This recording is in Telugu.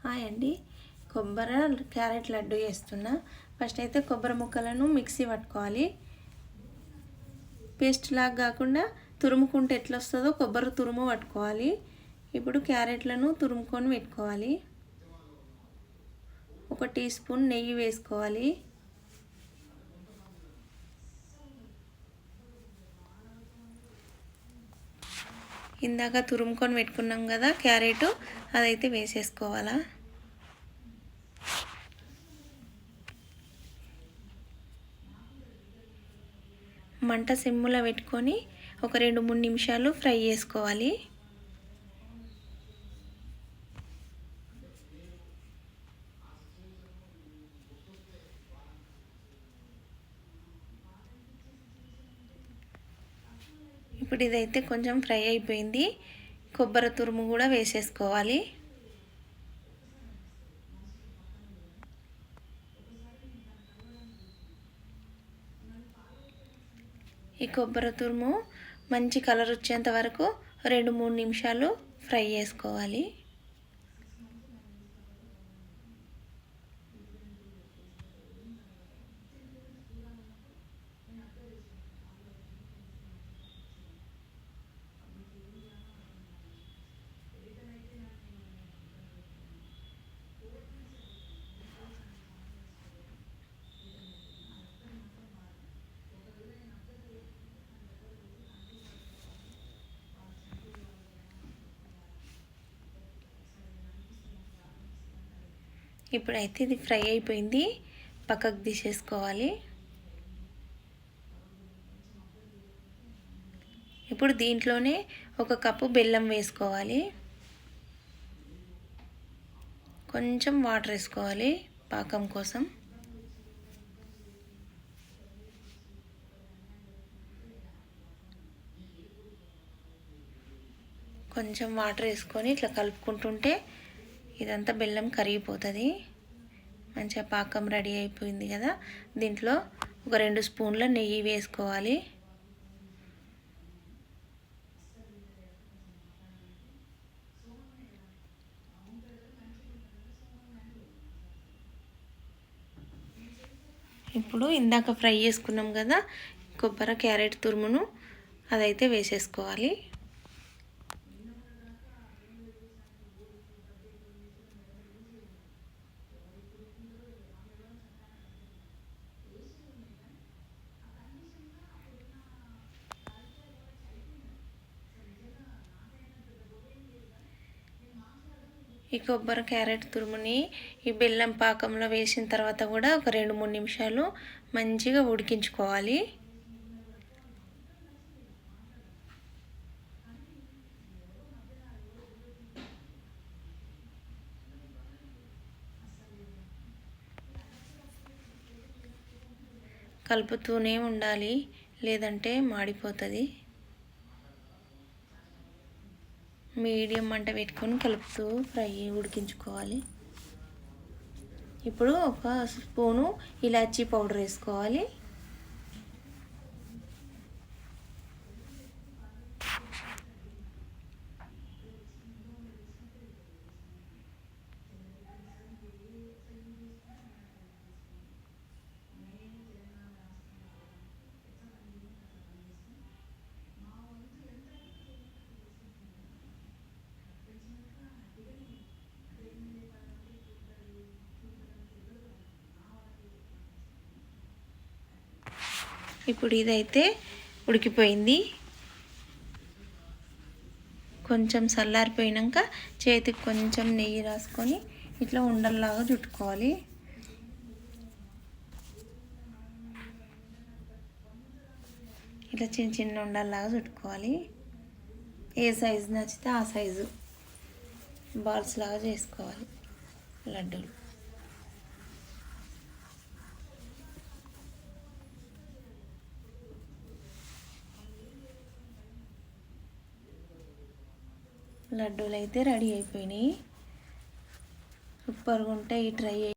హాయ్ అండి. కొబ్బరి క్యారెట్ లడ్డు చేస్తున్నా. ఫస్ట్ అయితే కొబ్బరి ముక్కలను మిక్సీ పట్టుకోవాలి. పేస్ట్ లాగా కాకుండా తురుముకుంటే ఎట్లా వస్తుందో కొబ్బరి తురుము పట్టుకోవాలి. ఇప్పుడు క్యారెట్లను తురుముకొని పెట్టుకోవాలి. 1 టీ స్పూన్ నెయ్యి వేసుకోవాలి. ఇందాక తురుముకొని పెట్టుకున్నాం కదా క్యారెట్, అదైతే వేసేసుకోవాలా. మంట సిమ్ములో పెట్టుకొని ఒక 2-3 నిమిషాలు ఫ్రై చేసుకోవాలి. ఇప్పుడు ఇదైతే కొంచెం ఫ్రై అయిపోయింది. కొబ్బరి తురుము కూడా వేసేసుకోవాలి. ఈ కొబ్బరి తురుము మంచి కలర్ వచ్చేంత వరకు 2-3 నిమిషాలు ఫ్రై చేసుకోవాలి. ఇప్పుడైతే ఇది ఫ్రై అయిపోయింది, పక్కకు తీసేసుకోవాలి. ఇప్పుడు దీంట్లోనే 1 కప్పు బెల్లం వేసుకోవాలి. కొంచెం వాటర్ వేసుకోవాలి పాకం కోసం. కొంచెం వాటర్ వేసుకొని ఇట్లా కలుపుకుంటుంటే ఇదంతా బెల్లం కరిగిపోతుంది. మంచిగా పాకం రెడీ అయిపోయింది కదా. దీంట్లో ఒక 2 స్పూన్ల నెయ్యి వేసుకోవాలి. ఇప్పుడు ఇందాక ఫ్రై చేసుకున్నాం కదా కొబ్బరి క్యారెట్ తురుమును, అదైతే వేసేసుకోవాలి. ఈ కొబ్బరి క్యారెట్ తురుముని ఈ బెల్లం పాకంలో వేసిన తర్వాత కూడా ఒక 2-3 నిమిషాలు మంచిగా ఉడికించుకోవాలి. కలుపుతూనే ఉండాలి, లేదంటే మాడిపోతుంది. మీడియం మంట పెట్టుకొని కలుపుతూ ఉడికించుకోవాలి. ఇప్పుడు 1 స్పూను ఇలాచీ పౌడర్ వేసుకోవాలి. ఇప్పుడు ఇదైతే ఉడికిపోయింది. కొంచెం చల్లారిపోయినాక చేతికి కొంచెం నెయ్యి రాసుకొని ఇట్లా ఉండల్లాగా చుట్టుకోవాలి. ఇట్లా చిన్న చిన్న ఉండల్లాగా చుట్టుకోవాలి. ఏ సైజు నచ్చితే ఆ సైజు బాల్స్ లాగా చేసుకోవాలి లడ్డూలు. లడ్డూలు అయితే రెడీ అయిపోయినాయి. సూపర్గా ఉంటాయి, ట్రై